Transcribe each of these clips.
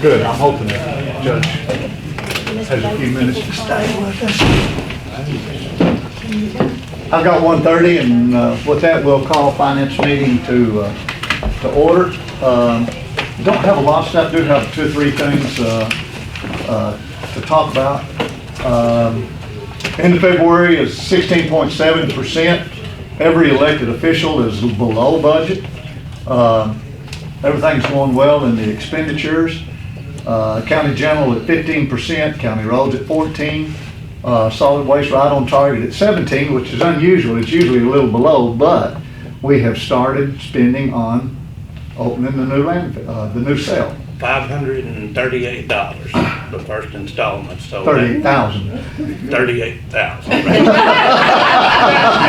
Good, I'm hoping that Judge has a few minutes to stay with us. I've got 1:30, and with that, we'll call finance meeting to order. Don't have a lot of stuff, do have 2 or 3 things to talk about. End of February is 16.7%. Every elected official is below budget. Everything's going well in the expenditures. County general at 15%, county roads at 14%, solid waste right on target at 17%, which is unusual. It's usually a little below, but we have started spending on opening the new landfill, the new cell. $538, the first installment, so. 38,000. 38,000. I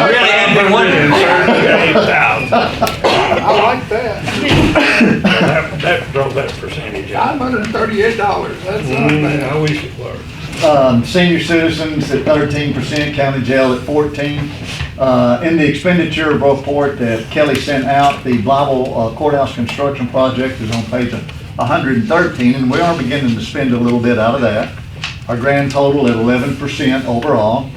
really had been wondering. 38,000. I like that. That drove that percentage up. $538, that's not bad. I wish it were. Senior citizens at 13%, county jail at 14%. In the expenditure report that Kelly sent out, the Bible courthouse construction project is on page 113, and we are beginning to spend a little bit out of that. Our grand total at 11% overall.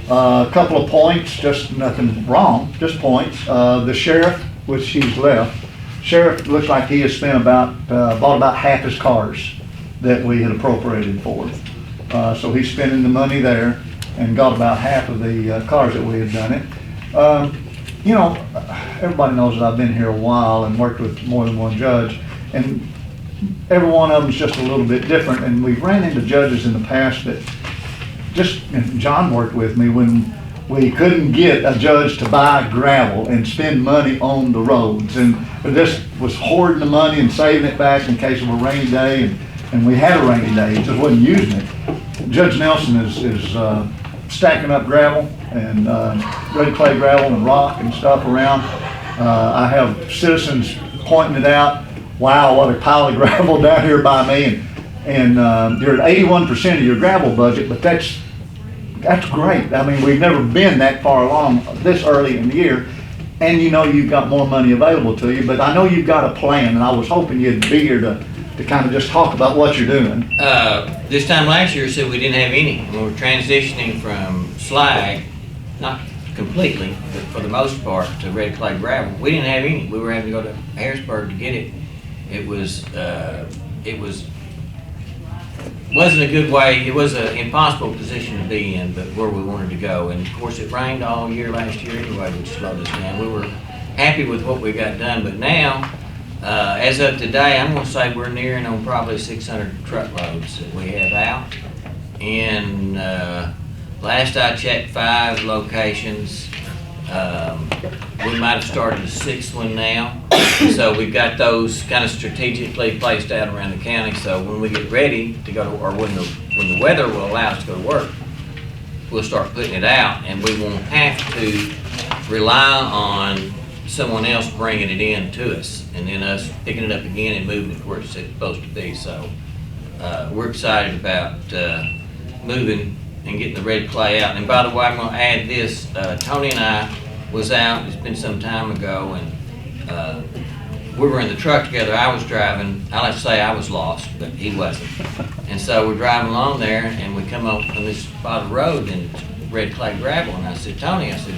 A couple of points, just nothing wrong, just points. The sheriff, which he's left, sheriff looks like he has spent bought about half his cars that we had appropriated for. So he's spending the money there and got about half of the cars that we had done it. You know, everybody knows that I've been here a while and worked with more than one judge, and every one of them is just a little bit different. And we've ran into judges in the past that and John worked with me when we couldn't get a judge to buy gravel and spend money on the roads, and this was hoarding the money and saving it back in case of a rainy day, and we had a rainy day, he just wasn't using it. Judge Nelson is stacking up gravel and red clay gravel and rock and stuff around. I have citizens pointing it out. Wow, what a pile of gravel down here by me, and you're at 81% of your gravel budget, but that's great. I mean, we've never been that far along this early in the year, and you know you've got more money available to you, but I know you've got a plan, and I was hoping you'd be here to kind of just talk about what you're doing. This time last year, said we didn't have any. We were transitioning from slag, not completely, but for the most part, to red clay gravel. We didn't have any. We were having to go to Harrisburg to get it. It wasn't a good way. It was an impossible position to be in, but where we wanted to go. And of course, it rained all year last year anyway, which slowed us down. We were happy with what we got done, but now, as of today, I'm going to say we're nearing on probably 600 truckloads that we have out. And last I checked, 5 locations. We might have started a 6th one now. So we've got those kind of strategically placed out around the county. So when we get ready to go to, or when the weather will allow us to go to work, we'll start putting it out, and we won't have to rely on someone else bringing it in to us and then us picking it up again and moving it where it's supposed to be. So we're excited about moving and getting the red clay out. And by the way, I'm going to add this. Tony and I was out, it's been some time ago, and we were in the truck together. I was driving. I like to say I was lost, but he wasn't. And so we're driving along there, and we come up on this spot of road, and it's red clay gravel. And I said, Tony, I said,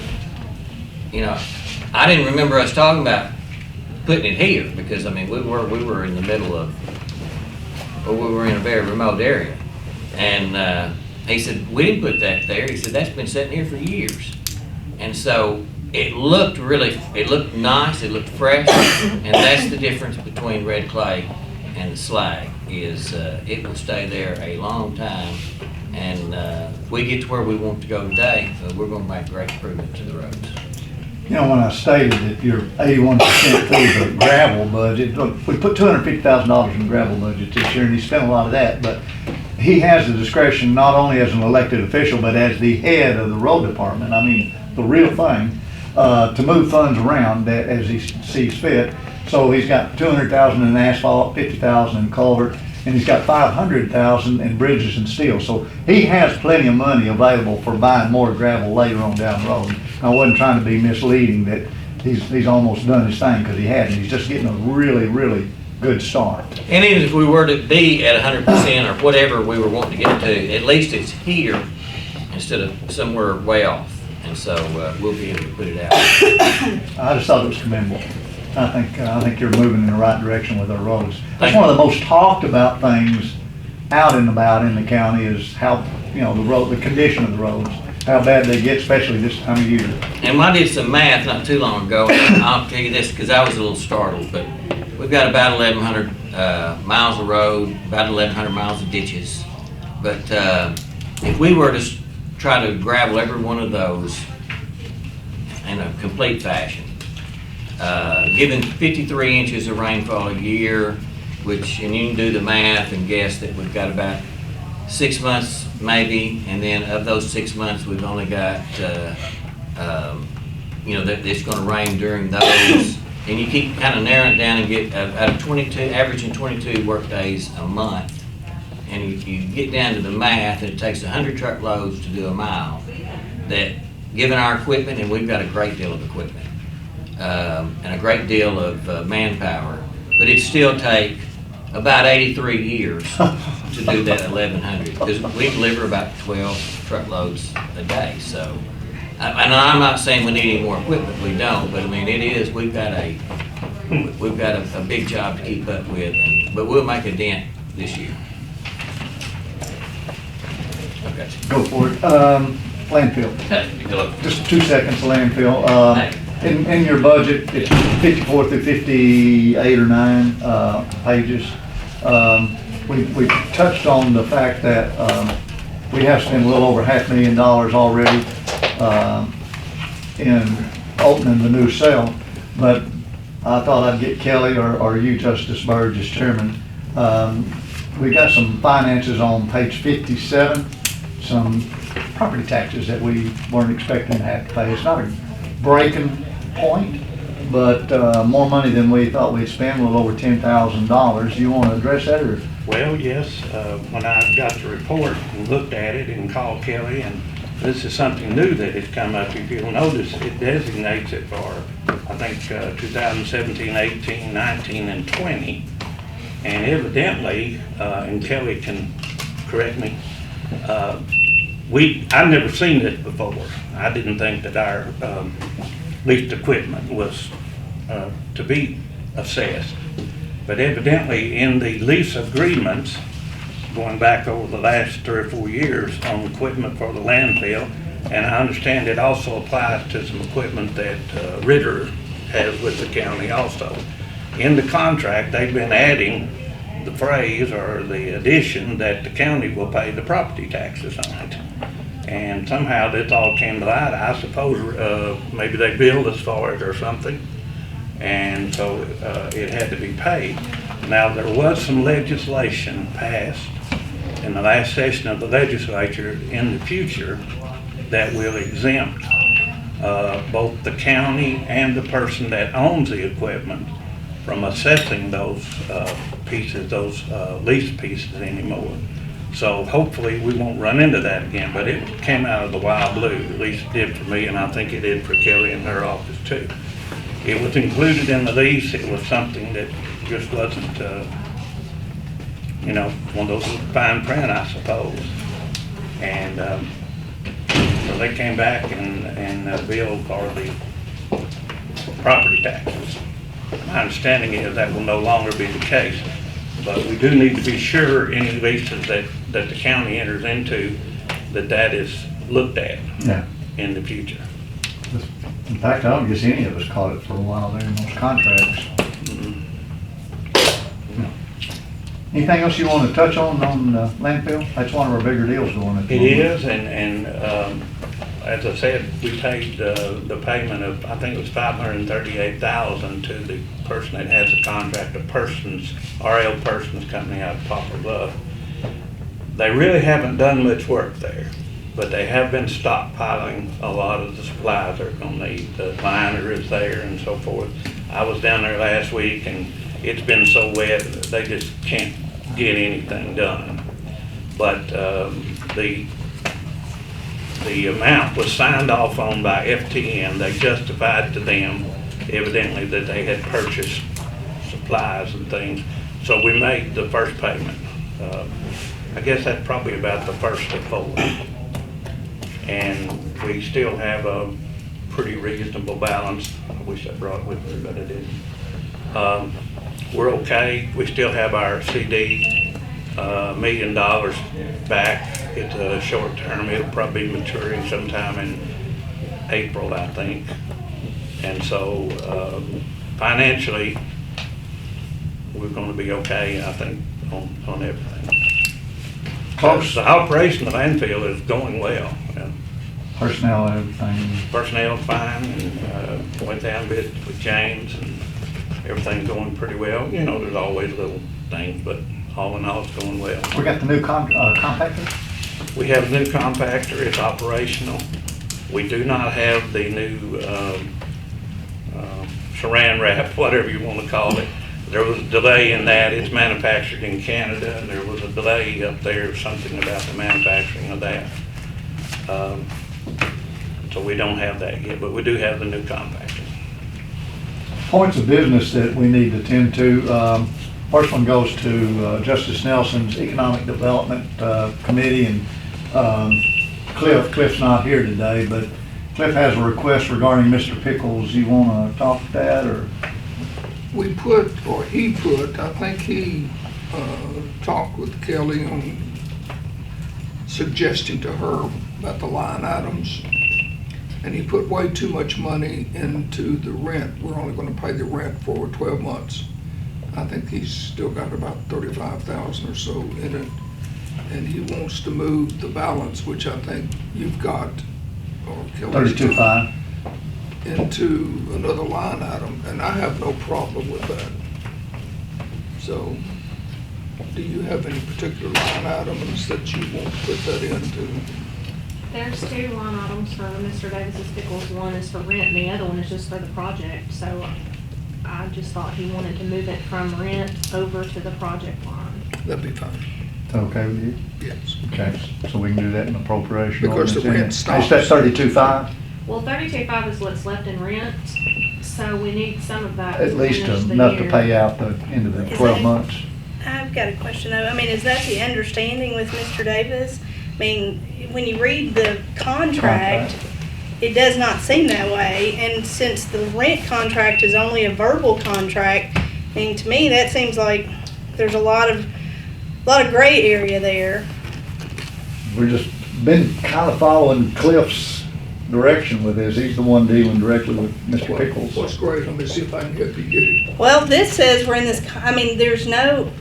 you know, I didn't remember us talking about putting it here, because I mean we were in the middle of, or we were in a very remote area. And he said, we didn't put that there. He said, that's been sitting here for years. And so it looked nice, it looked fresh, and that's the difference between red clay and the slag, is it will stay there a long time. And if we get to where we want to go today, we're going to make great improvement to the roads. You know, when I stated that you're 81% through the gravel budget, look, we put $250,000 in the gravel budget this year, and he spent a lot of that, but he has the discretion not only as an elected official, but as the head of the road department. I mean, the real thing, to move funds around that as he sees fit. So he's got $200,000 in asphalt, $50,000 in culvert, and he's got $500,000 in bridges and steel. So he has plenty of money available for buying more gravel later on down the road. I wasn't trying to be misleading that he's almost done his thing, because he hadn't. He's just getting a really, really good start. And even if we were to be at 100% or whatever we were wanting to get to, at least it's here instead of somewhere way off. And so we'll be able to put it out. I just thought it was commendable. I think you're moving in the right direction with our roads. That's one of the most talked about things out and about in the county is how, the condition of the roads, how bad they get, especially this time of year. And I did some math not too long ago, and I'll tell you this because I was a little startled, but we've got about 1,100 miles of road, about 1,100 miles of ditches. But if we were to try to gravel every one of those in a complete fashion, given 53 inches of rainfall a year, and you can do the math and guess that we've got about 6 months maybe, and then of those 6 months, we've only got, that it's gonna rain during those. And you keep kind of narrowing it down and get out of 22, averaging 22 work days a month. And you get down to the math, and it takes 100 truckloads to do a mile. That, given our equipment, and we've got a great deal of equipment, and a great deal of manpower, but it'd still take about 83 years to do that 1,100, because we deliver about 12 truckloads a day. So, and I'm not saying we need any more equipment, we don't, but I mean, we've got a big job to keep up with, but we'll make a dent this year. Okay. Go for it. Landfill. Just 2 seconds, landfill. In your budget, it's 54 through 58 or 9 pages. We touched on the fact that we have spent a little over $500,000 already in opening the new cell, but I thought I'd get Kelly or you, Justice Burge, as chairman. We got some finances on page 57, some property taxes that we weren't expecting to have to pay. It's not a breaking point, but more money than we thought we'd spend, a little over $10,000. You want to address that, or? Well, yes, when I got the report and looked at it and called Kelly, and this is something new that has come up. If you'll notice, it designates it for, I think, 2017, 18, 19, and 20. And evidently, and Kelly can correct me, I've never seen this before. I didn't think that our leased equipment was to be assessed. But evidently in the lease agreements, going back over the last 3 or 4 years on equipment for the landfill, and I understand it also applies to some equipment that Ritter has with the county also. In the contract, they've been adding the phrase or the addition that the county will pay the property taxes on it. And somehow this all came to light. I suppose maybe they billed us for it or something, and so it had to be paid. Now, there was some legislation passed in the last session of the legislature in the future that will exempt both the county and the person that owns the equipment from assessing those pieces, those lease pieces anymore. So hopefully we won't run into that again, but it came out of the wild blue, at least it did for me, and I think it did for Kelly in her office too. It was included in the lease. It was something that just wasn't, one of those fine print, I suppose. And so they came back and billed for the property taxes. My understanding is that will no longer be the case, but we do need to be sure any leases that the county enters into, that is looked at in the future. In fact, I don't guess any of us caught it for a while there in those contracts. Anything else you want to touch on landfill? That's one of our bigger deals going on. It is, and as I said, we paid the payment of, I think it was $538,000 to the person that has the contract, RL Persons Company out of Poplar Bluff. They really haven't done much work there, but they have been stockpiling a lot of the supplies they're going to need. The liner is there and so forth. I was down there last week, and it's been so wet they just can't get anything done. But the amount was signed off on by FTN. They justified to them, evidently, that they had purchased supplies and things. So we made the first payment. I guess that's probably about the first of 4. And we still have a pretty reasonable balance. I wish I brought it with me, but I didn't. We're okay. We still have our CD, $1 million back. It's a short term. It'll probably be maturing sometime in April, I think. And so financially, we're going to be okay, I think, on everything. Close. The operation of the landfill is going well. Personnel and everything. Personnel's fine, and went down a bit with James, and everything's going pretty well. You know, there's always little things, but all in all, it's going well. We got the new compactor? We have a new compactor, it's operational. We do not have the new saran wrap, whatever you want to call it. There was a delay in that. It's manufactured in Canada, and there was a delay up there, something about the manufacturing of that. So we don't have that yet, but we do have the new compactor. Points of business that we need to tend to. First one goes to Justice Nelson's Economic Development Committee, and Cliff's not here today, but Cliff has a request regarding Mr. Pickles. You want to talk to that, or? We put, or he put, I think he talked with Kelly on suggesting to her about the line items. And he put way too much money into the rent. We're only going to pay the rent for 12 months. I think he's still got about 35,000 or so in it. And he wants to move the balance, which I think you've got, or Kelly's 32.5. into another line item, and I have no problem with that. So, do you have any particular line items that you want to put that into? There's 2 line items for Mr. Davis's Pickles. One is for rent and the other one is just for the project. So I just thought he wanted to move it from rent over to the project line. That'd be fine. Is that okay with you? Yes. Okay, so we can do that in appropriation. Because the ordinance, rent isn't it? stops. Is that 32.5? Well, 32.5 is what's left in rent, so we need some of that. At to least finish the enough to year. pay out the end of the Is 12 that- months. I've got a question though. I mean, is that the understanding with Mr. Davis? I mean, when you read the contract, it does not seem that way. And since the rent contract is only a verbal contract, I mean, to me, that seems like there's a lot of gray area there. We've just been kind of following Cliff's direction with this. He's the one dealing directly with Mr. Pickles. What's great, let me see if I can help you get it. Well, this says we're in this, I mean,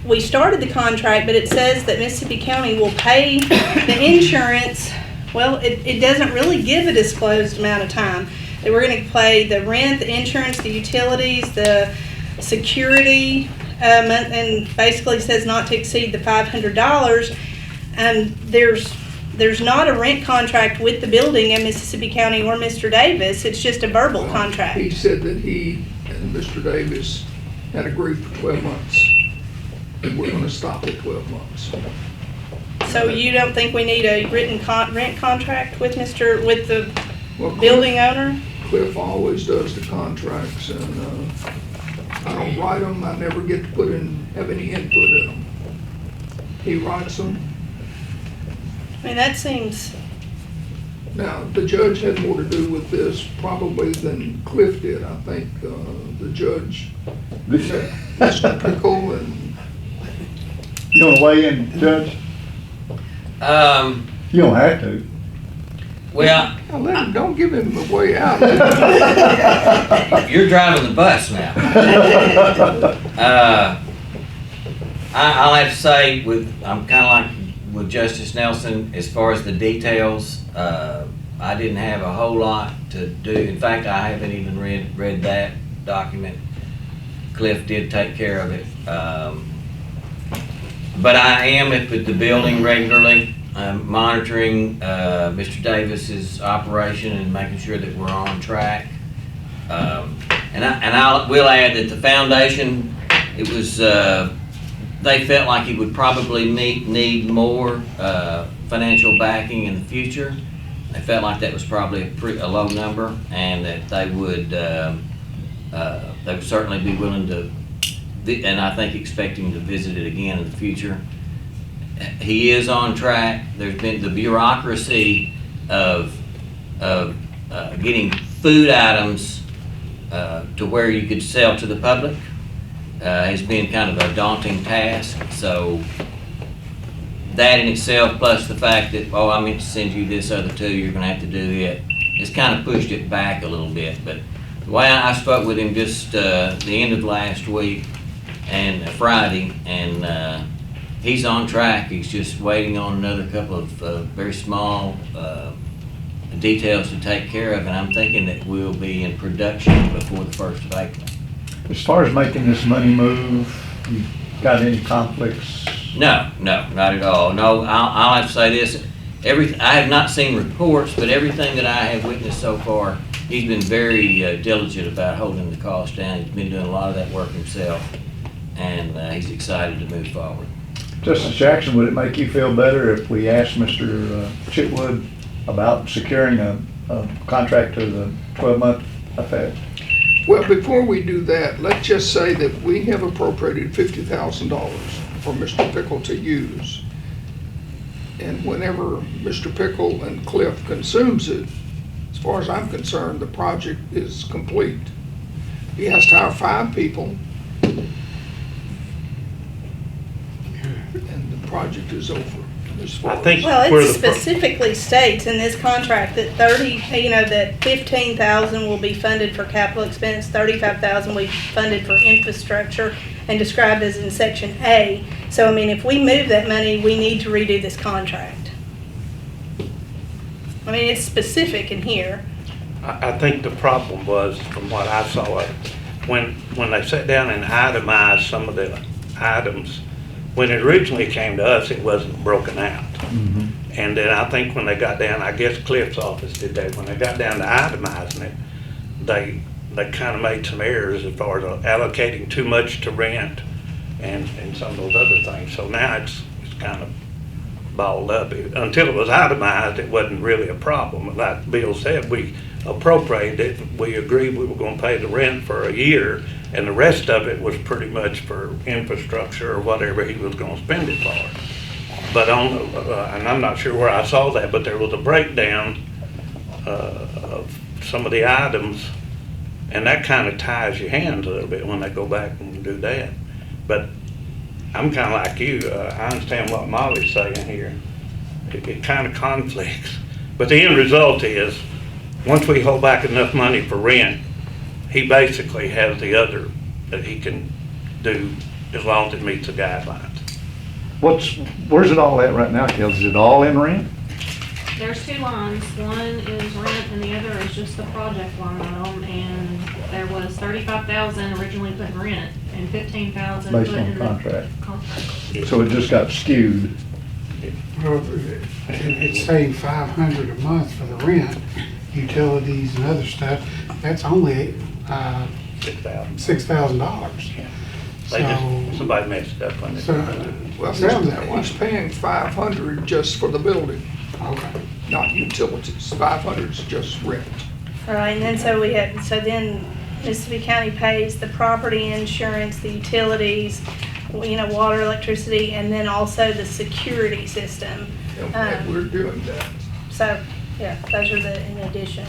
we started the contract, but it says that Mississippi County will pay the insurance. Well, it doesn't really give a disclosed amount of time. That we're gonna pay the rent, the insurance, the utilities, the security, and basically says not to exceed the $500. And there's not a rent contract with the building in Mississippi County or Mr. Davis. It's just a verbal He contract. said that he and Mr. Davis had agreed for 12 months. And we're gonna stop at 12 months. So you don't think we need a written rent contract with the Well, building owner? Cliff always does the contracts, and I don't write them. I never get to have any input in them. He writes them. I mean, that seems, Now, the judge had more to do with this probably than Cliff did. I think the judge, Mr. Pickle, and You want to weigh in, Judge? You don't have to. Well, now let him, don't give him the way out. you're driving the bus now. I'll have to say, I'm kind of like with Justice Nelson, as far as the details, I didn't have a whole lot to do. In fact, I haven't even read that document. Cliff did take care of it. But I am at the building regularly, monitoring Mr. Davis's operation and making sure that we're on track. And I will add that the foundation, it was, they felt like it would probably need more financial backing in the future. They felt like that was probably a low number, and that they would certainly be willing to and I think expecting to visit it again in the future. He is on track. There's been the bureaucracy of getting food items to where you could sell to the public has been kind of a daunting task. So that in itself, plus the fact that, oh, I meant to send you this other two, you're gonna have to do it, it's kind of pushed it back a little bit. But the way I spoke with him just the end of last week and Friday, and he's on track. He's just waiting on another couple of very small details to take care of, and I'm thinking that we'll be in production before the 1st of April. As far as making this money move, you got any conflicts? No, not at all. No, I'll have to say this. I have not seen reports, but everything that I have witnessed so far, he's been very diligent about holding the cost down. He's been doing a lot of that work himself, and he's excited to move forward. Justice Jackson, would it make you feel better if we asked Mr. Chitwood about securing a contract to the 12-month effect? Well, before we do that, let's just say that we have appropriated $50,000 for Mr. Pickle to use. And whenever Mr. Pickle and Cliff consumes it, as far as I'm concerned, the project is complete. He has to hire 5 people, and the project is over. As far I think Well, where it the pro- specifically states in this contract that that 15,000 will be funded for capital expense, 35,000 will be funded for infrastructure, and described as in section A. So, I mean, if we move that money, we need to redo this contract. I mean, it's specific in here. I think the problem was, from what I saw, when they sat down and itemized some of the items, when it originally came to us, it wasn't broken out. And then I think when they got down, I guess Cliff's office did that, when they got down to itemizing it, they kind of made some errors as far as allocating too much to rent and some of those other things. So now it's kind of balled up. Until it was itemized, it wasn't really a problem. Like Bill said, we appropriated it, we agreed we were gonna pay the rent for a year, and the rest of it was pretty much for infrastructure or whatever he was gonna spend it for. But and I'm not sure where I saw that, but there was a breakdown of some of the items, and that kind of ties your hands a little bit when they go back and do that. But I'm kind of like you, I understand what Molly's saying here. It kind of conflicts. But the end result is, once we hold back enough money for rent, he basically has the other that he can do as long as it meets the guidelines. Where's it all at right now, Kel? Is it all in rent? There's 2 lines. One is rent and the other is just the project line item. And there was 35,000 originally put in rent and 15,000 put Based on in the contract. contract. So it just got skewed. Well, it's saying 500 a month for the rent, utilities and other stuff. That's only $6,000. Somebody messed it up on it. Well, Sounds that way. he's paying 500 just for the building, Okay. not utilities. 500 is just rent. Right, and then then Mississippi County pays the property insurance, the utilities, water, electricity, and then also the security system. And we're doing that. So, yeah, those are the in addition.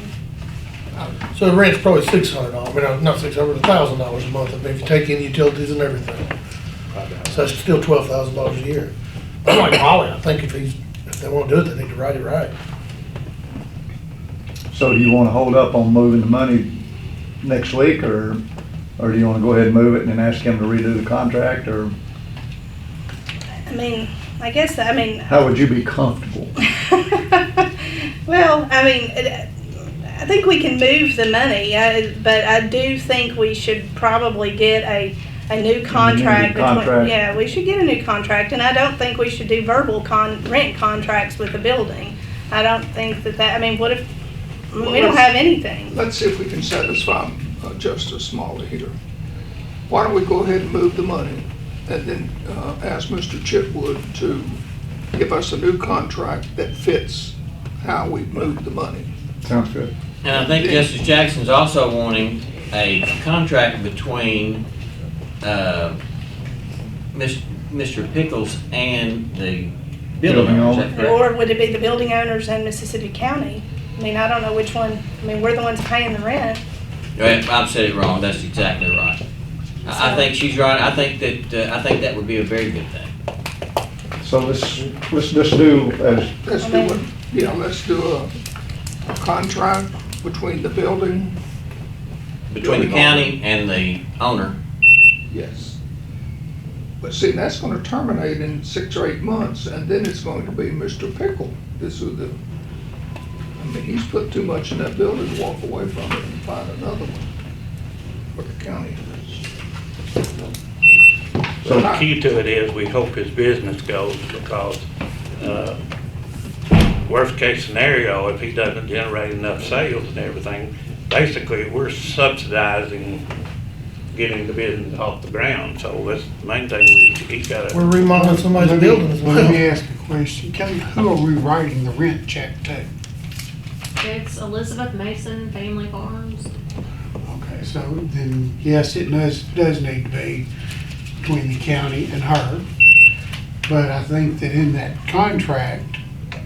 So the rent's probably $600, I mean, not $600, $1,000 a month, I mean, if you take in utilities and everything. So that's still $12,000 a year. I'm like Molly, I think if they want to do it, they need to write it right. So do you want to hold up on moving the money next week, or do you want to go ahead and move it and then ask him to redo the contract, or I mean, how would you be comfortable? well, I mean, I think we can move the money, but I do think we should probably get a new contract. Contract. Yeah, we should get a new contract, and I don't think we should do verbal rent contracts with the building. I don't think I mean, what if, we don't have anything? Let's see if we can satisfy Justice Smalley here. Why don't we go ahead and move the money and then ask Mr. Chitwood to give us a new contract that fits how we move the money. Sounds good. And I think Justice Jackson's also wanting a contract between Mr. Pickles and the building Building owner, is owner. that correct? Or would it be the building owners and Mississippi County? I mean, I don't know which one, I mean, we're the ones paying the rent. I've said it wrong, that's exactly right. I think she's right, I think that would be a very good thing. So let's just do as, Let's do it, let's do a contract between the building, Between the county and the owner, yes. But see, that's gonna terminate in 6 or 8 months, and then it's going to be Mr. Pickle. This is the, I mean, he's put too much in that building to walk away from it and find another one for the county. So the key to it is, we hope his business goes, because, worst case scenario, if he doesn't generate enough sales and everything, basically, we're subsidizing getting the business off the ground. So that's the main thing, he's gotta. We're remodeling somebody's building as Let me well. ask a question. Kelly, who are we writing the rent check to? It's Elizabeth Mason Family Farms. Okay, so then, yes, it does need to be between the county and her. But I think that in that contract,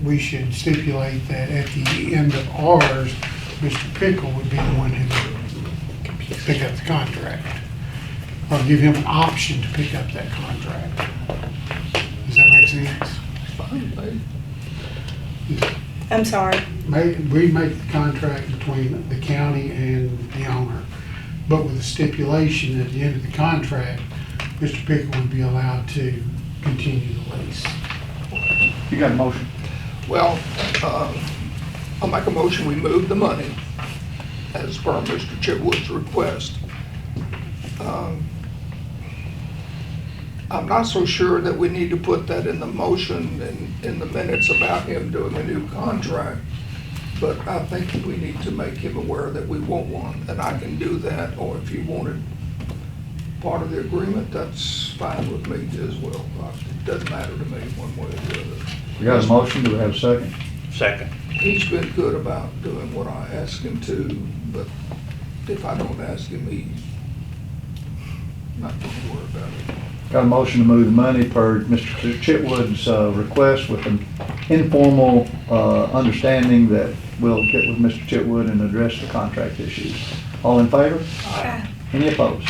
we should stipulate that at the end of ours, Mr. Pickle would be the one who would pick up the contract. Or give him an option to pick up that contract. Does that make sense? Fine, I'm sorry. We make the contract between the county and the owner, but with a stipulation at the end of the contract, Mr. Pickle would be allowed to continue the lease. you got a motion? Well, I'll make a motion, we move the money as per Mr. Chitwood's request. I'm not so sure that we need to put that in the motion in the minutes about him doing a new contract, but I think we need to make him aware that we want one, and I can do that, or if you wanted part of the agreement, that's fine with me as well. It doesn't matter to me one way or the other. We got a motion, do we have a second? Second. He's been good about doing what I ask him to, but if I don't ask him, he's not gonna worry about it. Got a motion to move the money per Mr. Chitwood's request with an informal understanding that we'll get with Mr. Chitwood and address the contract issues. All in favor? Any opposed?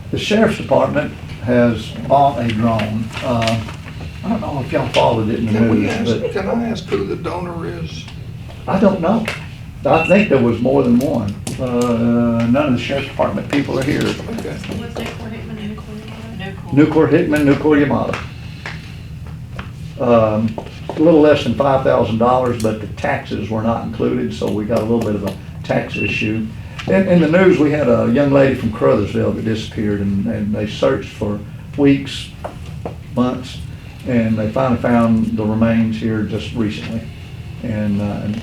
The sheriff's department has bought a drone. I don't know if y'all followed it in the news, but Can I ask who the donor is? I don't know. I think there was more than one. None of the sheriff's department people are here. Okay. What's Nucor Hickman and Nucor Yamato? Nucor Hickman, Nucor Yamato. A little less than $5,000, but the taxes were not included, so we got a little bit of a tax issue. In the news, we had a young lady from Crothersville that disappeared, and they searched for weeks, months, and they finally found the remains here just recently. And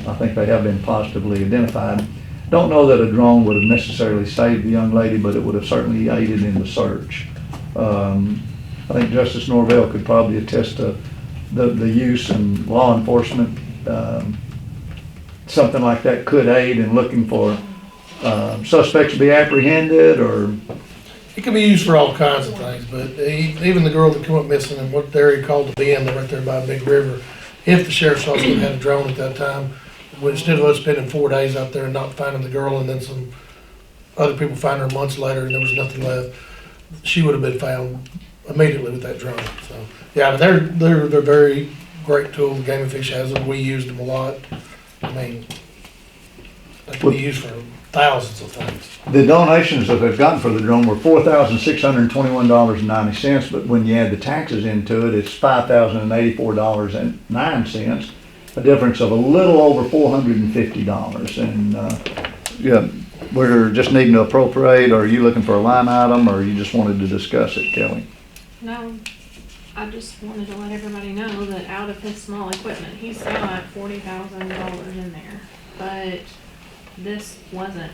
I think they have been positively identified. Don't know that a drone would have necessarily saved the young lady, but it would have certainly aided in the search. I think Justice Norvell could probably attest to the use and law enforcement. Something like that could aid in looking for suspects to be apprehended, or It can be used for all kinds of things, but even the girl that come up missing in what area called the Bend, right there by Big River, if the sheriff's office had a drone at that time, instead of us spending 4 days out there and not finding the girl, and then some other people find her months later and there was nothing left, she would have been found immediately with that drone. So, yeah, but they're very great tool. Game and Fish has them. We used them a lot. I mean, they can be used for thousands of things. the donations that they've gotten for the drone were $4,621.90, but when you add the taxes into it, it's $5,084.09, a difference of a little over $450. And yeah, we're just needing to appropriate. Or are you looking for a line item, or you just wanted to discuss it, Kelly? No, I just wanted to let everybody know that out of his small equipment, he's got $40,000 in there. But this wasn't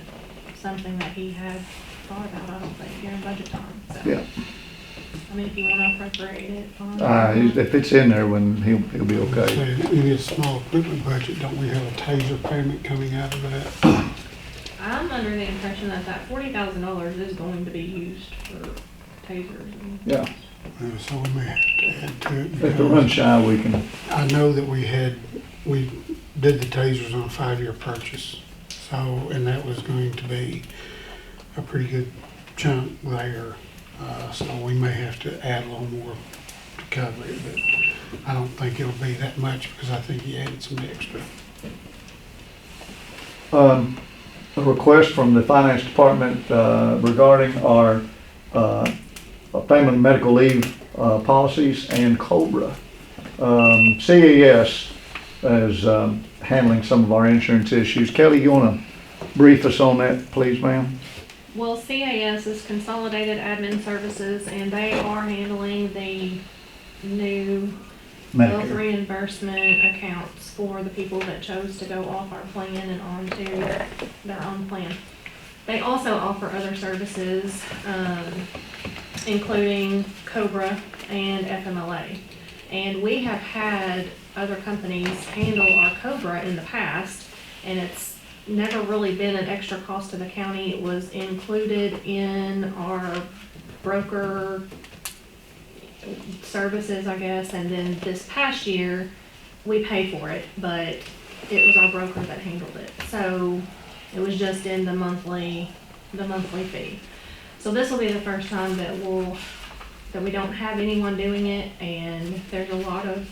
something that he had thought about, I don't think, during budget time, so. Yeah. I mean, if you wanna appropriate it, fine. If it's in there, when he'll be okay. In his small equipment budget, don't we have a taser payment coming out of that? I'm under the impression that $40,000 is going to be used for tasers and. Yeah. So we may have to add to it. If it because runs shy, we can, I know that we did the tasers on a 5-year purchase. So, and that was going to be a pretty good chunk there. So we may have to add a little more to cover it, but I don't think it'll be that much because I think he added some extra. a request from the finance department, regarding our, payment of medical leave, policies and COBRA. CES is, handling some of our insurance issues. Kelly, you wanna brief us on that, please, ma'am? Well, CAS is Consolidated Admin Services, and they are handling the new health Medicare. reimbursement accounts for the people that chose to go off our plan and onto their own plan. They also offer other services, including COBRA and FMLA. And we have had other companies handle our COBRA in the past, and it's never really been an extra cost to the county. It was included in our broker services, I guess, and then this past year, we paid for it, but it was our broker that handled it. So it was just in the monthly fee. So this will be the first time that we don't have anyone doing it, and there's a lot of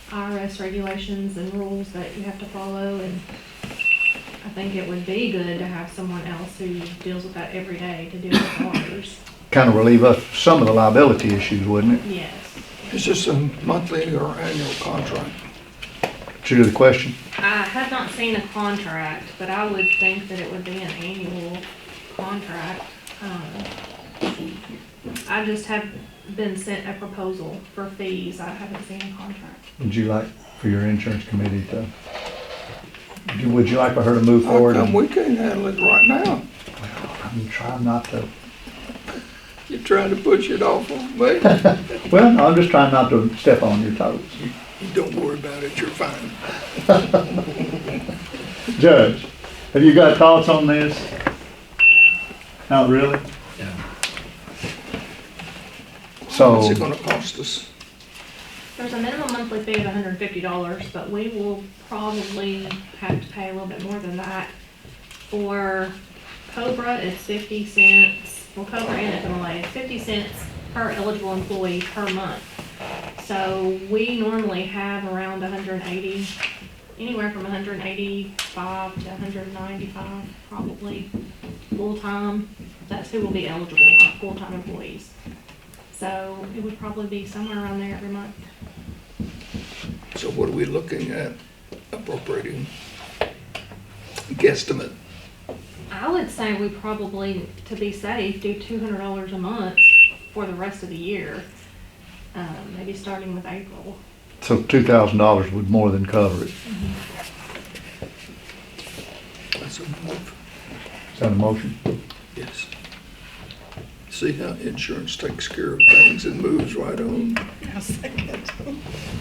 IRS regulations and rules that you have to follow, and I think it would be good to have someone else who deals with that every day to do it for ours. Kind of relieve us some of the liability issues, wouldn't it? Yes. Is this a monthly or annual contract? True to the question. I have not seen a contract, but I would think that it would be an annual contract. I just have been sent a proposal for fees. I haven't seen a contract. Would you like for your insurance committee to, would you like for her to move How forward? come we can't handle it right now? I'm trying not to. You're trying to push it off on me? Well, no, I'm just trying not to step on your toes. Don't worry about it, you're fine. Judge, have you got thoughts on this? Not really? What's it So, gonna cost us? There's a minimum monthly fee of $150, but we will probably have to pay a little bit more than that. For COBRA, it's 50 cents. Well, COBRA and FMLA, it's 50 cents per eligible employee per month. So we normally have around 180, anywhere from 185 to 195, probably full-time. That's who will be eligible, our full-time employees. So it would probably be somewhere around there every month. So what are we looking at appropriating? Guesstimate. I would say we probably, to be safe, do $200 a month for the rest of the year, maybe starting with April. so $2,000 would more than cover it. That's a move. Is that a motion? Yes. See how insurance takes care of things and moves right on.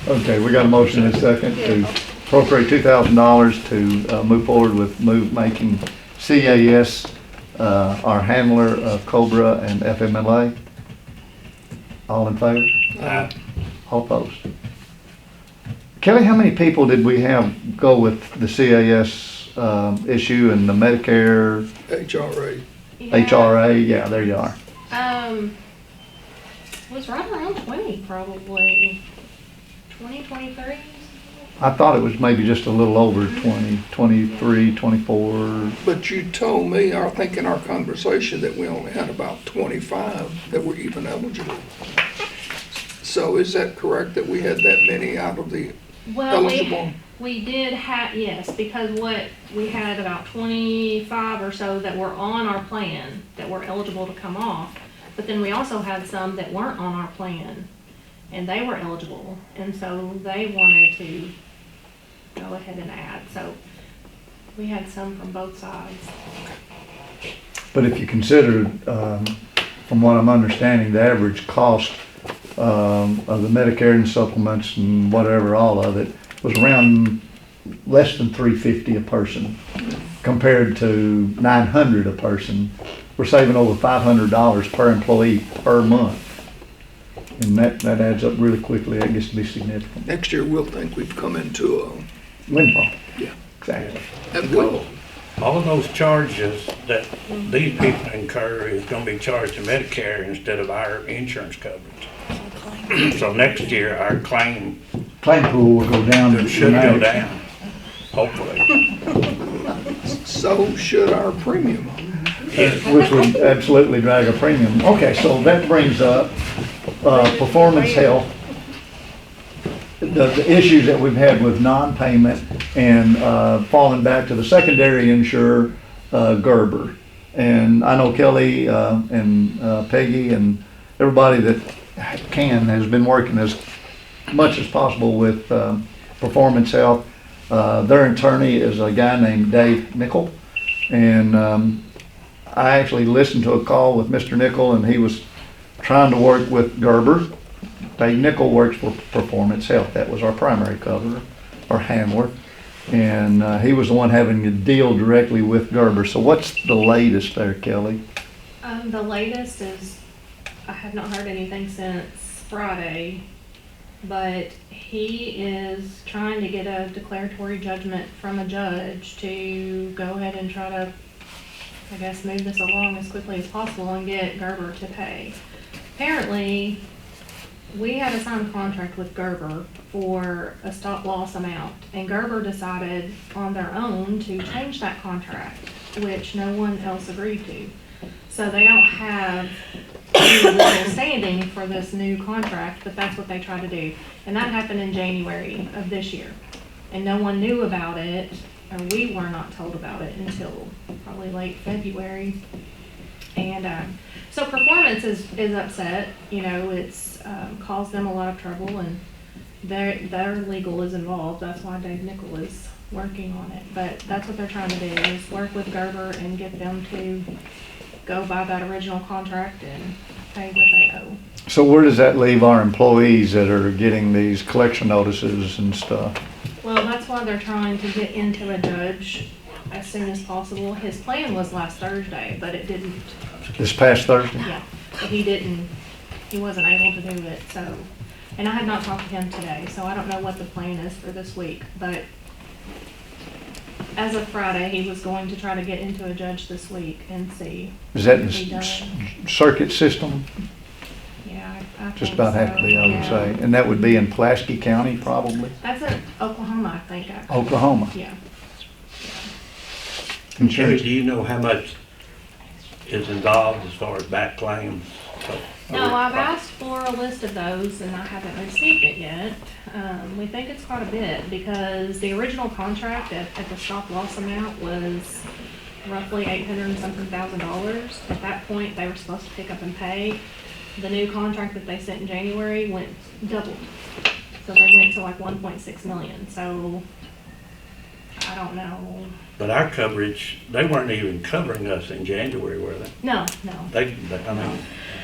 Okay, we got a motion and a second to appropriate $2,000 to move forward with making CAS our handler of COBRA and FMLA. All in favor? All opposed? Kelly, how many people did we have go with the CAS issue and the Medicare, HRA. HRA? Yeah, there you are. It was right around 20, probably 20, 23. I thought it was maybe just a little over 20, 23, 24. But you told me, I think in our conversation, that we only had about 25 that were even eligible. So is that correct, that we had that many out of the Well, eligible? we did have, yes, because we had about 25 or so that were on our plan that were eligible to come off. But then we also had some that weren't on our plan and they were eligible. And so they wanted to go ahead and add. So we had some from both sides. But if you consider, from what I'm understanding, the average cost of the Medicare and supplements and whatever, all of it, was around less than $350 a person compared to $900 a person. We're saving over $500 per employee per month. And that adds up really quickly. That gets to be significant. Next year, we'll think we've come into a, Windfall. Yeah. Exactly. and we will. All of those charges that these people incur is gonna be charged to Medicare instead of our insurance coverage. So next year, our claim Claim pool will go down. should go dramatically. down, hopefully. So should our premium. Which would absolutely drag a premium. Okay, so that brings up performance health, the issues that we've had with non-payment and falling back to the secondary insurer, Gerber. And I know Kelly and Peggy and everybody that has been working as much as possible with performance health. Their attorney is a guy named Dave Nickel. And I actually listened to a call with Mr. Nickel, and he was trying to work with Gerber. Dave Nickel works for Performance Health. That was our primary cover, or handler. And he was the one having to deal directly with Gerber. So what's the latest there, Kelly? The latest is, I have not heard anything since Friday, but he is trying to get a declaratory judgment from a judge to go ahead and try to, I guess, move this along as quickly as possible and get Gerber to pay. Apparently, we had a signed contract with Gerber for a stop loss amount, and Gerber decided on their own to change that contract, which no one else agreed to. So they don't have any legal standing for this new contract, but that's what they tried to do. And that happened in January of this year. And no one knew about it, or we were not told about it until probably late February. And so Performance is upset, you know, it's caused them a lot of trouble, and their legal is involved. That's why Dave Nickel is working on it. But that's what they're trying to do, is work with Gerber and get them to go by that original contract and pay what they owe. So where does that leave our employees that are getting these collection notices and stuff? Well, that's why they're trying to get into a judge as soon as possible. His plan was last Thursday, but it didn't, This past Thursday? yeah, but he wasn't able to do it, so. And I have not talked to him today, so I don't know what the plan is for this week, but as of Friday, he was going to try to get into a judge this week and see. Is that in if he the does. circuit system? Yeah, I think Just about have to be, I would yeah. say. And that would be in Pulaski County, probably? That's in Oklahoma, I think, actually. Oklahoma. Yeah. Terry, Insurance. do you know how much is involved as far as back claims? No, I've asked for a list of those and I haven't received it yet. We think it's quite a bit because the original contract at the stop loss amount was roughly $800 and something thousand. At that point, they were supposed to pick up and pay. The new contract that they sent in January went doubled. So they went to like 1.6 million. So I don't know. But our coverage, they weren't even covering us in January, were they? No. I mean,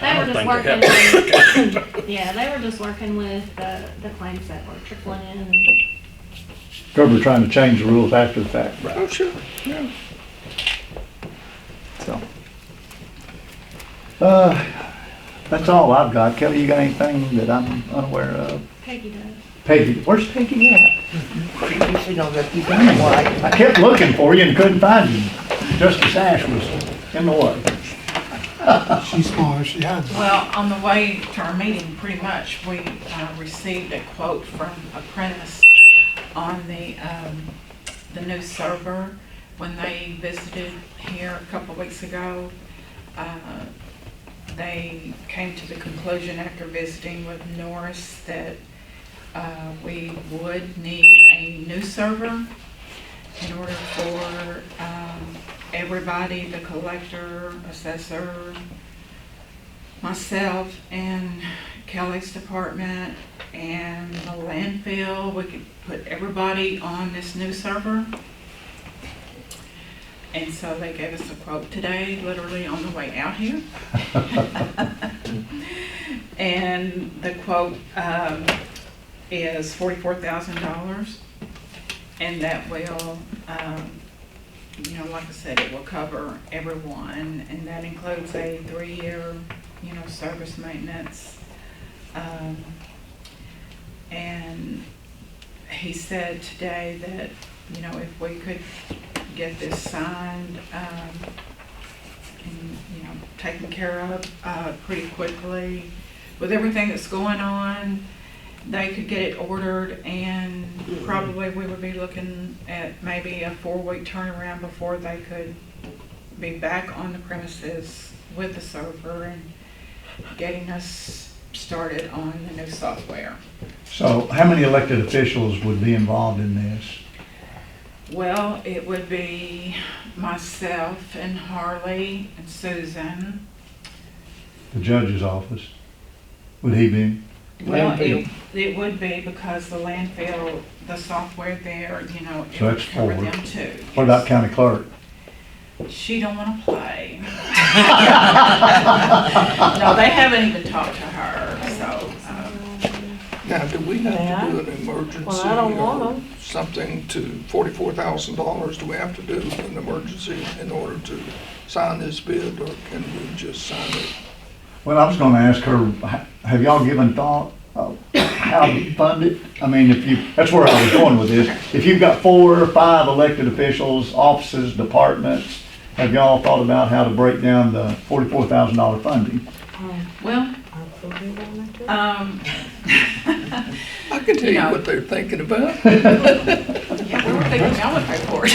They I were don't just think working they with, yeah, they were just working with the claims that were trickling in. Gerber trying to change the rules after the fact. Oh, sure, yeah. So. That's all I've got. Kelly, you got anything that I'm unaware of? Peggy does. Peggy, where's Peggy at? You know, that you got white. I kept looking for you and couldn't find you. Justice Ash was in the way. She's smart, she had. Well, on the way to our meeting, pretty much, we received a quote from Apprentice on the new server when they visited here a couple of weeks ago. They came to the conclusion after visiting with Norris that we would need a new server in order for everybody, the collector, assessor, myself, and Kelly's department, and the landfill. We could put everybody on this new server. And so they gave us a quote today, literally on the way out here. And the quote is $44,000. And that will, you know, like I said, it will cover everyone. And that includes a 3-year, you know, service maintenance And he said today that, you know, if we could get this signed, and, you know, taken care of, pretty quickly, with everything that's going on, they could get it ordered, and probably we would be looking at maybe a 4-week turnaround before they could be back on the premises with the server and getting us started on the new software. So how many elected officials would be involved in this? Well, it would be myself and Harley and Susan. The judge's office? Would he be? Well, Landfill. it would be because the landfill, the software there, you know, it So would that's cover 4. them too. What about county clerk? She don't wanna play. No, they haven't even talked to her, so, Now, do we have to do an emergency? Well, I don't want or 'em. Something to $44,000, do we have to do an emergency in order to sign this bid, or can we just sign it? Well, I was gonna ask her, have y'all given thought of how to fund it? I mean, if you, that's where I was going with this. If you've got 4 or 5 elected officials, offices, departments, have y'all thought about how to break down the $44,000 funding? well, I can tell You you know. what they're thinking about. yeah, we were thinking y'all would pay for it.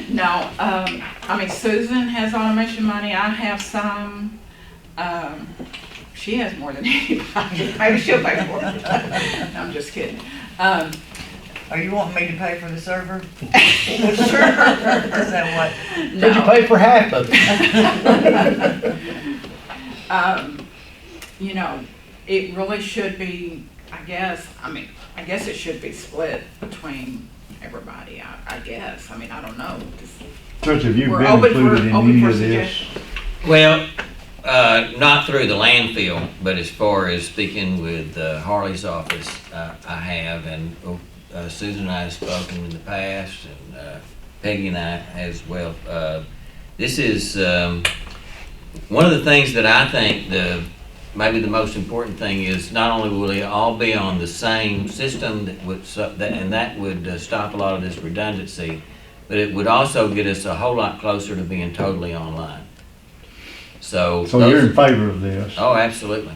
No, I mean, Susan has automation money, I have some, she has more than anybody, maybe she'll pay for it. No, I'm just kidding. Are you wanting me to pay for the server? Is that what? Could you No. pay for half of it? You know, it really should be, I guess it should be split between everybody, I guess. I mean, I don't know. Judge, have you We're been open for- included in open any for of this? suggestions. Well, not through the landfill, but as far as speaking with Harley's office, I have, and Susan and I have spoken in the past, and Peggy and I as well. This is one of the things that I think maybe the most important thing is not only will they all be on the same system and that would stop a lot of this redundancy, but it would also get us a whole lot closer to being totally online. So you're in favor of this? Oh, absolutely.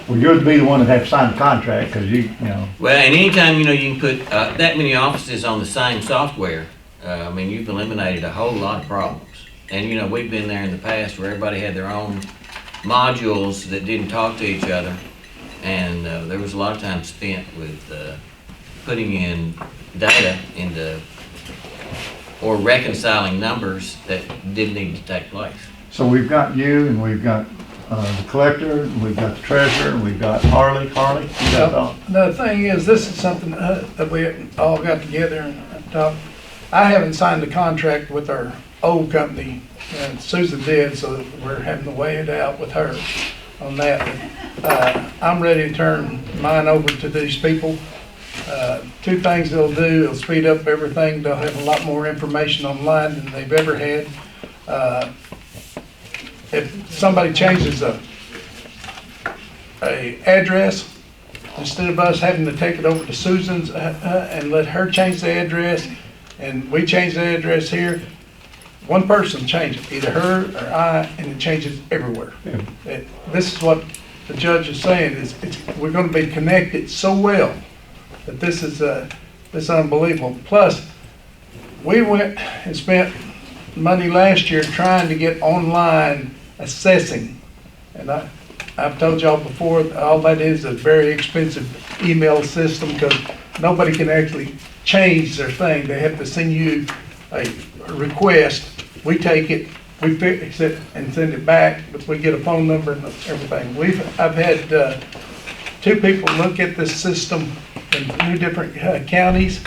Well, you'd be the one that have to sign the contract, because you know. Well, and anytime, you know, you can put that many offices on the same software, I mean, you've eliminated a whole lot of problems. And, you know, we've been there in the past where everybody had their own modules that didn't talk to each other. And there was a lot of time spent with putting in data into, or reconciling numbers that didn't need to take place. So we've got you, and we've got the collector, and we've got the treasurer, and we've got Harley. Harley, you got thought? The thing is, this is something that we all got together and talked. I haven't signed a contract with our old company, and Susan did, so we're having to weigh it out with her on that. I'm ready to turn mine over to these people. 2 things they'll do, it'll speed up everything. They'll have a lot more information online than they've ever had. If somebody changes a address, instead of us having to take it over to Susan's and let her change the address, and we change the address here, one person changes, either her or I, and it changes everywhere. This is what the judge is saying, is we're gonna be connected so well that this is unbelievable. Plus, we went and spent money last year trying to get online assessing. And I've told y'all before, all that is a very expensive email system, because nobody can actually change their thing. They have to send you a request. We take it, we fix it and send it back, but we get a phone number and everything. I've had 2 people look at this system in 2 different counties.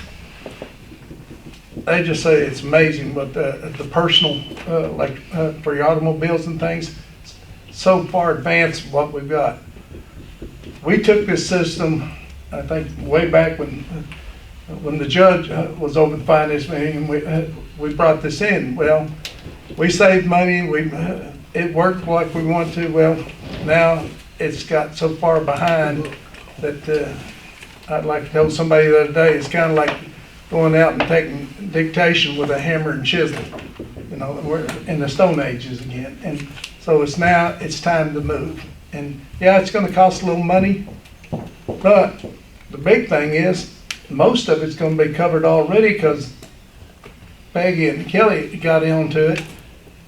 They just say it's amazing what the personal, like for your automobiles and things, so far advanced what we've got. We took this system, I think, way back when the judge was over the finance meeting, we brought this in. Well, we saved money, it worked like we wanted to. Well, now it's got so far behind that, I'd like to tell somebody the other day, it's kind of like going out and taking dictation with a hammer and chisel. You know, we're in the Stone Ages again. And so it's time to move. And yeah, it's gonna cost a little money, but the big thing is, most of it's gonna be covered already because Peggy and Kelly got into it.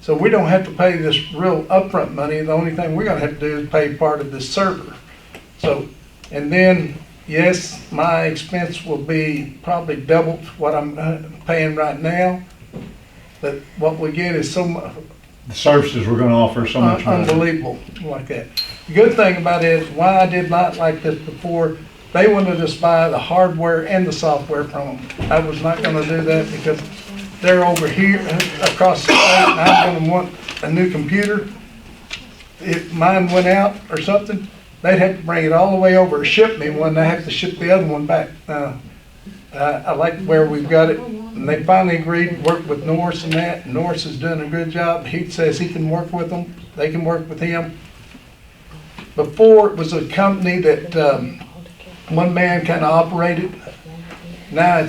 So we don't have to pay this real upfront money. The only thing we're gonna have to do is pay part of this server. So, and then, yes, my expense will be probably double what I'm paying right now. But what we get is so much The services we're gonna offer so much more. unbelievable like that. The good thing about it is why I did not like this before, they wanted us to buy the hardware and the software from them. I was not gonna do that because they're over here across the state and I'm gonna want a new computer. If mine went out or something, they'd have to bring it all the way over or ship me one, and I have to ship the other one back. I like where we've got it, and they finally agreed to work with Norris and that. Norris is doing a good job. He says he can work with them, they can work with him. Before, it was a company that one man kind of operated. Now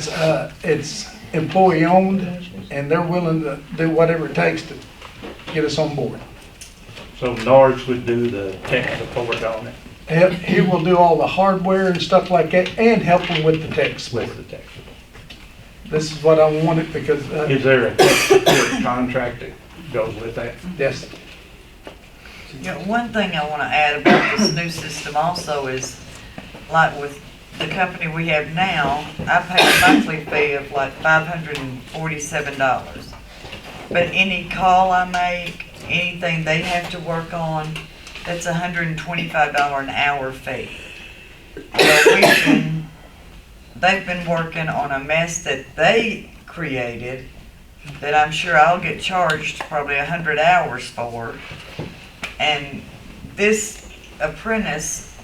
it's employee owned, and they're willing to do whatever it takes to get us on board. So Norris would do the tech support on it? He will do all the hardware and stuff like that, and help them with the tech support. With the tech support. This is what I wanted because, Is there a tech support contract that goes with that? yes, You know, one thing I wanna add about this new system also is, like with the company we have now, I pay a monthly fee of like $547. But any call I make, anything they have to work on, that's $125 an hour fee. So they've been working on a mess that they created that I'm sure I'll get charged probably 100 hours for. And this apprentice,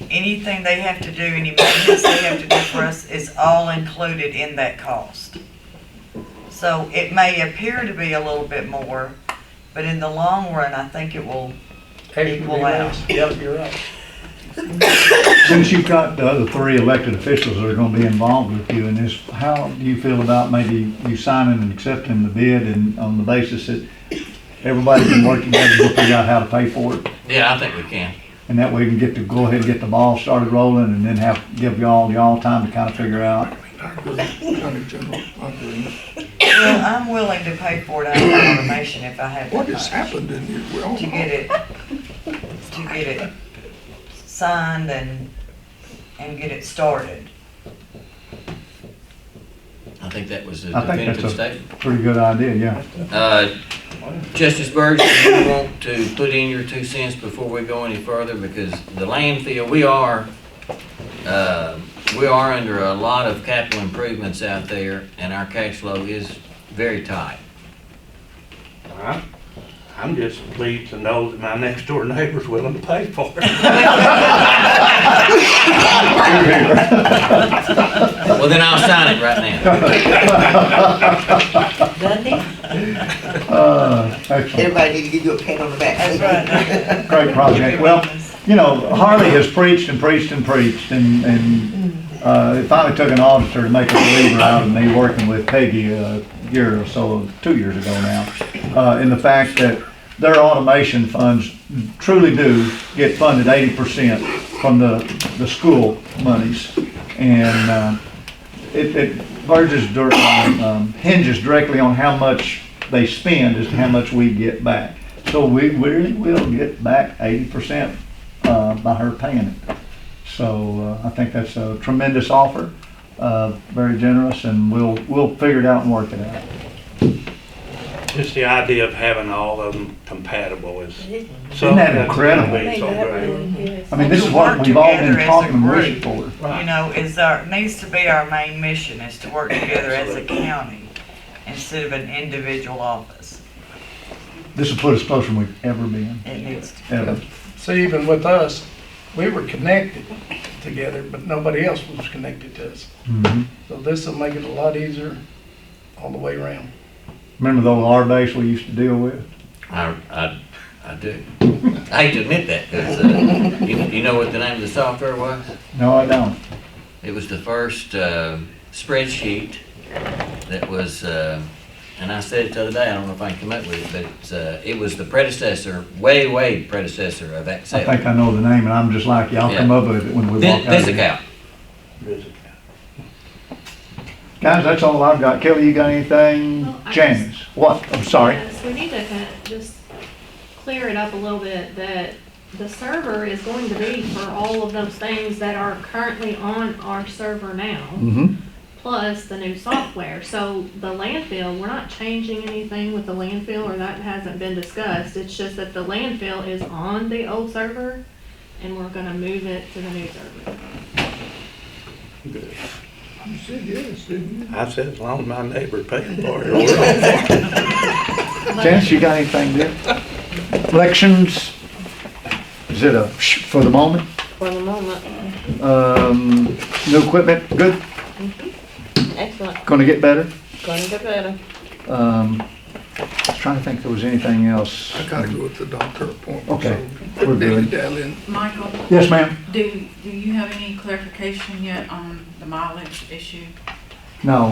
anything they have to do, any maintenance they have to do for us is all included in that cost. So it may appear to be a little bit more, but in the long run, I think it will equal out. Yep, you're right. Since you've got the other three elected officials that are gonna be involved with you in this, how do you feel about maybe you signing and accepting the bid and on the basis that everybody can work together and we'll figure out how to pay for it? Yeah, I think we can. And that way we can go ahead and get the ball started rolling and then give y'all time to kind of figure out. County General, I agree. Well, I'm willing to pay for it out of automation if I have What that has much happened in here? We all to know. get it signed and get it started. I think that was a I think definitive that's a statement. pretty good idea, yeah. Justice Burge, do you want to put in your 2 cents before we go any further? Because the landfill, we are under a lot of capital improvements out there, and our cash flow is very tight. I'm just pleased to know that my next door neighbor's willing to pay for it. Well, then I'll sign it right now. Doesn't he? Excellent. Everybody need to give you a pat on the back. That's right. Great project. Well, you know, Harley has preached and preached and preached, and it finally took an auditor to make a believer out of me working with Peggy a year or so, 2 years ago now, in the fact that their automation funds truly do get funded 80% from the school monies. And it hinges directly on how much they spend as to how much we get back. So we really will get back 80% by her paying it. So I think that's a tremendous offer, very generous, and we'll figure it out and work it out. Just the idea of having all of them compatible is Isn't something that that's incredible? gonna be so great. I mean, this is To what work we've all been together as a talking and group. wishing for. You know, needs to be our main mission, is to work together as a county instead of an individual office. This will put us closer than we've ever been, It needs to. ever. See, even with us, we were connected together, but nobody else was connected to us. Mhm. So this will make it a lot easier all the way around. Remember those R days we used to deal with? I I do. I hate to admit that, because, you know what the name of the software was? No, I don't. It was the first spreadsheet that was, and I said it the other day, I don't know if I can come up with it, but it was the predecessor, way predecessor of I Excel. think I know the name, and I'm just like, y'all come up with it when we walk out. This of here. account. Guys, that's all I've got. Kelly, you got anything? Well, I Janice, what? I'm sorry. Yes, we need to kind of just clear it up a little bit, that the server is going to be for all of those things that are currently on our server now, Mm-hmm. plus the new software. So the landfill, we're not changing anything with the landfill, or that hasn't been discussed. It's just that the landfill is on the old server, and we're gonna move it to the new server. You said yes, didn't you? I said, as long as my neighbor paying for it, we're all for it. Janice, you got anything there? Elections, is it a for the moment? For the moment. New equipment, good? Excellent. Gonna get better? Gonna get better. I was trying to think if there was anything else. I gotta go with the doctor appointment. Okay, so we're good. dilly-dallying. Michael, Yes, ma'am? do you have any clarification yet on the mileage issue? No,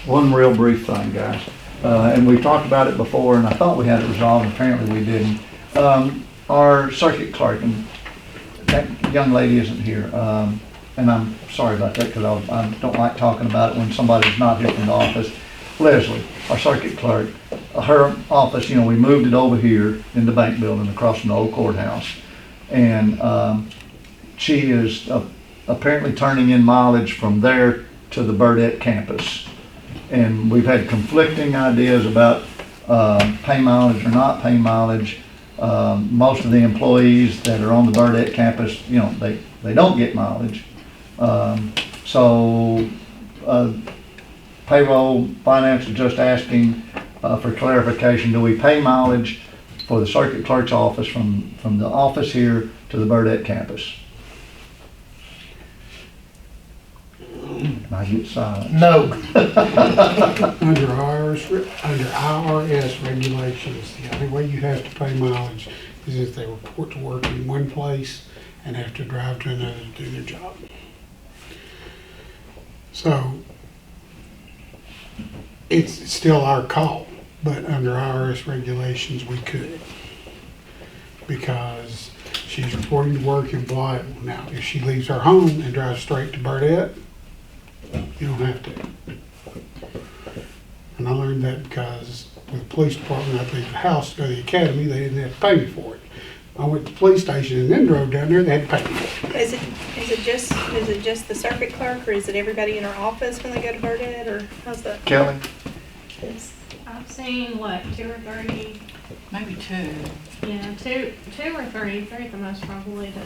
one real brief thing, guys. And we've talked about it before, and I thought we had it resolved, and apparently we didn't. Our circuit clerk, and that young lady isn't here, and I'm sorry about that, because I don't like talking about it when somebody's not here from the office. Leslie, our circuit clerk, her office, you know, we moved it over here in the bank building across from the old courthouse. And she is apparently turning in mileage from there to the Burdette campus. And we've had conflicting ideas about pay mileage or not pay mileage. Most of the employees that are on the Burdette campus, you know, they don't get mileage. Payroll finance is just asking for clarification. Do we pay mileage for the circuit clerk's office from the office here to the Burdette campus? I get silent. No. Under IRS regulations, the only way you have to pay mileage is if they report to work in one place and have to drive to another to do their job. So, it's still our call, but under IRS regulations, we could. Because she's reporting to work in Blythe. Now, if she leaves her home and drives straight to Burdette, you don't have to. And I learned that because with the police department, I'd leave the house to go to the academy, they didn't have to pay me for it. I went to the police station and then drove down there, they had to pay me for it. Is it just the circuit clerk, or is it everybody in our office when they go to Burdette, or how's that? Kelly? I've seen, what, 2 or 3, Maybe 2. yeah, two or three at the most probably, that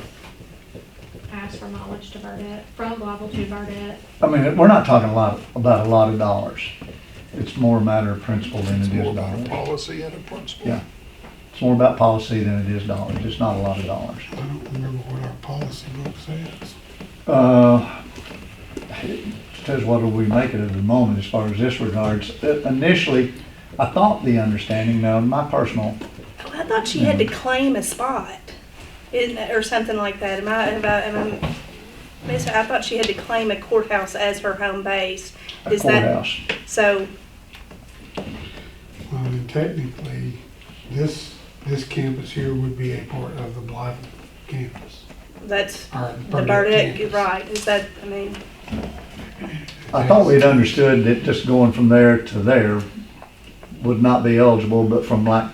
ask for mileage to Burdette, from Blytheville to Burdette. I mean, we're not talking about a lot of dollars. It's more a matter of principle than It's it more is about a dollars. policy and a principle. Yeah. It's more about policy than it is dollars. It's not a lot of dollars. I don't remember what our policy book says. It says what do we make it at the moment as far as this regards. Initially, I thought the understanding, now in my personal, Oh, I thought she had to claim a spot, isn't it, or something like that. I thought she had to claim a courthouse as her home base. a Is that courthouse. so? Well, and technically, this campus here would be a part of the Blythe campus. That's Or the Burdette, campus. right? Is that? I mean, I thought we'd understood that just going from there to there would not be eligible, but from like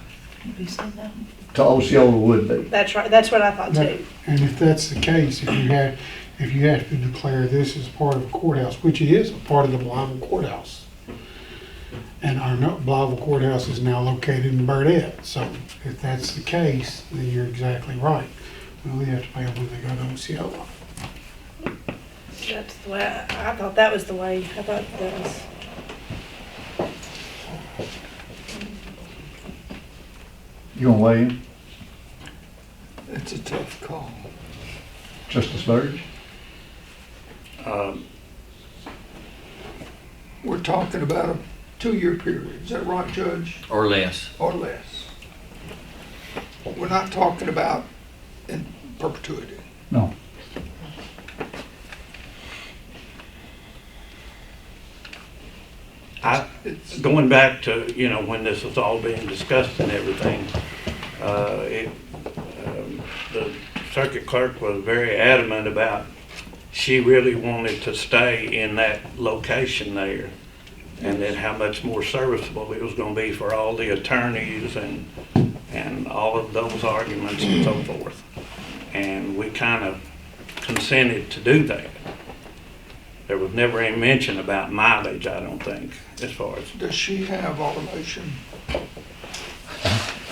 to Osceola would be. that's right. That's what I thought That- too. And if that's the case, if you have to declare this as part of a courthouse, which it is a part of the Blythe courthouse. And our Blythe courthouse is now located in Burdette, so if that's the case, then you're exactly right. We only have to pay them when they go to Osceola. That's the way I thought. That was the way I thought that was. You gonna weigh in? It's a tough call. Justice Burge? We're talking about a 2-year period. Is that right, Judge? Or less. Or less? We're not talking about in perpetuity. No. Going back to, when this was all being discussed and everything, the circuit clerk was very adamant about, she really wanted to stay in that location there, and then how much more serviceable it was gonna be for all the attorneys and all of those arguments and so forth. And we kind of consented to do that. There was never any mention about mileage, I don't think, as far as. Does she have automation?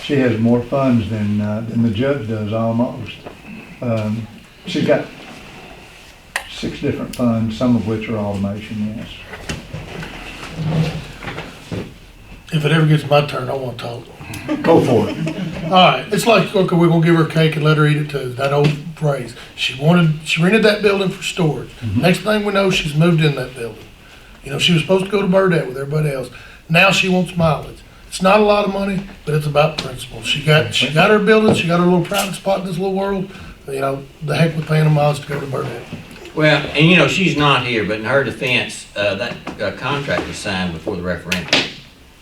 She has more funds than the judge does almost. She's got 6 different funds, some of which are automation, yes. If it ever gets my turn, I want to talk. Go for it. All right, it's like, okay, we're gonna give her cake and let her eat it too, that old phrase. She rented that building for storage. Next thing we know, she's moved in that building. She was supposed to go to Burdette with everybody else. Now she wants mileage. It's not a lot of money, but it's about principle. She got her building, she got her little private spot in this little world. The heck with paying a mileage to go to Burdette. Well, and she's not here, but in her defense, that contract was signed before the referendum.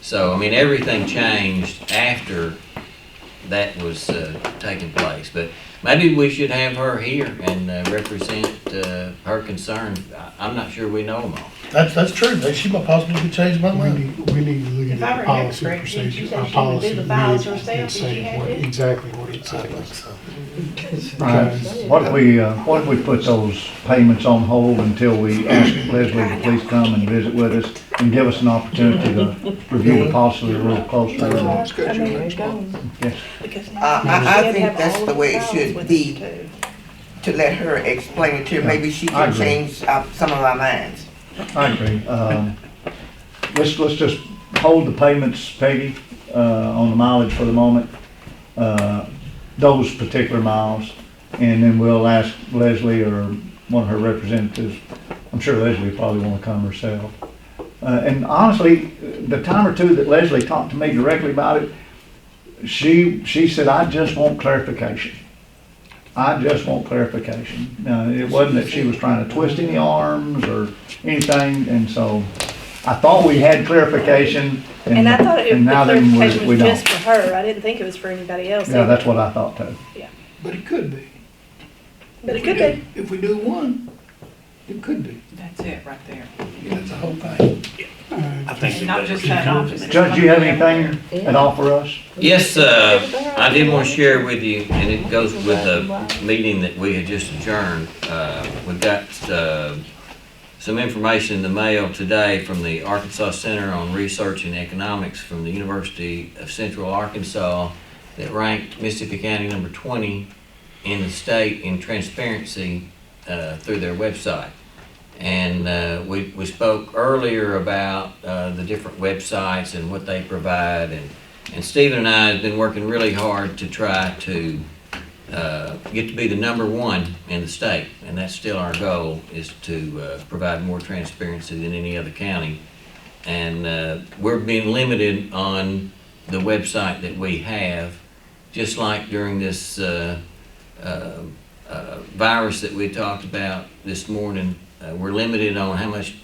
So, everything changed after that was taking place. But maybe we should have her here and represent her concern. I'm not sure we know them all. That's true. She might possibly could change my mind. We need to look If at I the remember policy and correctly, she procedure, said our she would policy do the and files read herself and if she say had to. exactly what it I think says. so. What if we put those payments on hold until we ask Leslie to please come and visit with us and give us an opportunity to review the policy a little closer? That's on I schedule mean, next month. Yes. Because I think that's the way it should be, to let her explain it to her. Maybe she I can agree. change some of our minds. I agree. Let's just hold the payments, Peggy, on the mileage for the moment, those particular miles, and then we'll ask Leslie or one of her representatives. I'm sure Leslie will probably want to come herself. And honestly, the time or two that Leslie talked to me directly about it, she said, I just want clarification. I just want clarification. It wasn't that she was trying to twist any arms or anything, and so I thought we had clarification, And I thought the and now then clarification we was don't. just for her. I didn't think it was for anybody else. Yeah, that's what I thought too. But it could be. But it could be. If we do one, it could be. That's it right there. That's the whole thing. I think Not that just she that comes. office. Judge, do you have anything at all for us? Yes, I did want to share with you, and it goes with the meeting that we had just adjourned. We've got some information in the mail today from the Arkansas Center on Research and Economics from the University of Central Arkansas that ranked Mississippi County number 20 in the state in transparency through their website. And we spoke earlier about the different websites and what they provide, and Stephen and I have been working really hard to try to get to be the number 1 in the state, and that's still our goal, is to provide more transparency than any other county. And we're being limited on the website that we have, just like during this virus that we talked about this morning. We're limited on how much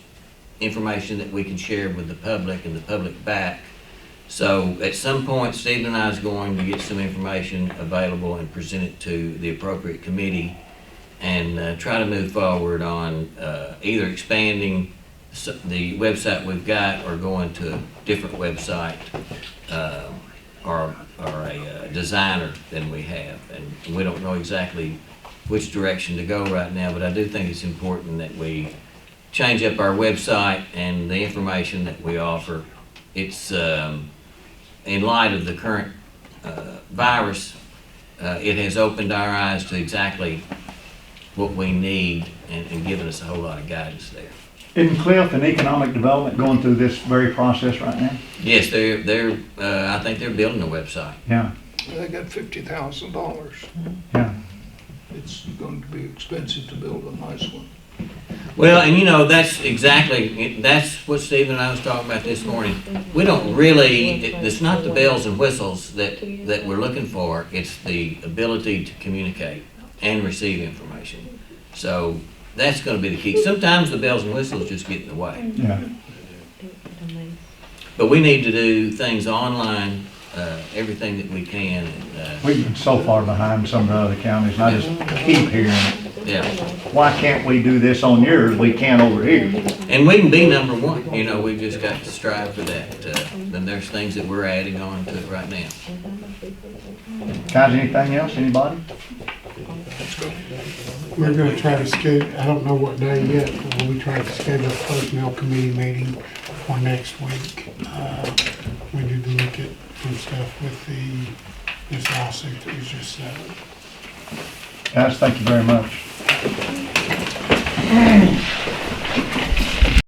information that we can share with the public and the public back. So at some point, Stephen and I is going to get some information available and present it to the appropriate committee and try to move forward on either expanding the website we've got or going to a different website or a designer than we have. And we don't know exactly which direction to go right now, but I do think it's important that we change up our website and the information that we offer. It's in light of the current virus, it has opened our eyes to exactly what we need and given us a whole lot of guidance there. Isn't Cliff and Economic Development going through this very process right now? Yes, they're I think they're building a website. Yeah, They got $50,000. yeah. It's going to be expensive to build a nice one. Well, and you know, that's what Steve and I was talking about this morning. We don't really, it's not the bells and whistles that we're looking for, it's the ability to communicate and receive information. So that's gonna be the key. Sometimes the bells and whistles just get in the way. Yeah. But we need to do things online, everything that we can, and, We've been so far behind some of the other counties, and I just keep hearing it. yeah. Why can't we do this on yours, we can over here? And we can be number one, you know, we've just got to strive for that. Then there's things that we're adding on to it right now. Guys, anything else, anybody? We're gonna try to schedule, I don't know what day yet, but we'll try to schedule a personnel committee meeting for next week. We need to look at some stuff with this lawsuit that was just settled. Guys, thank you very much.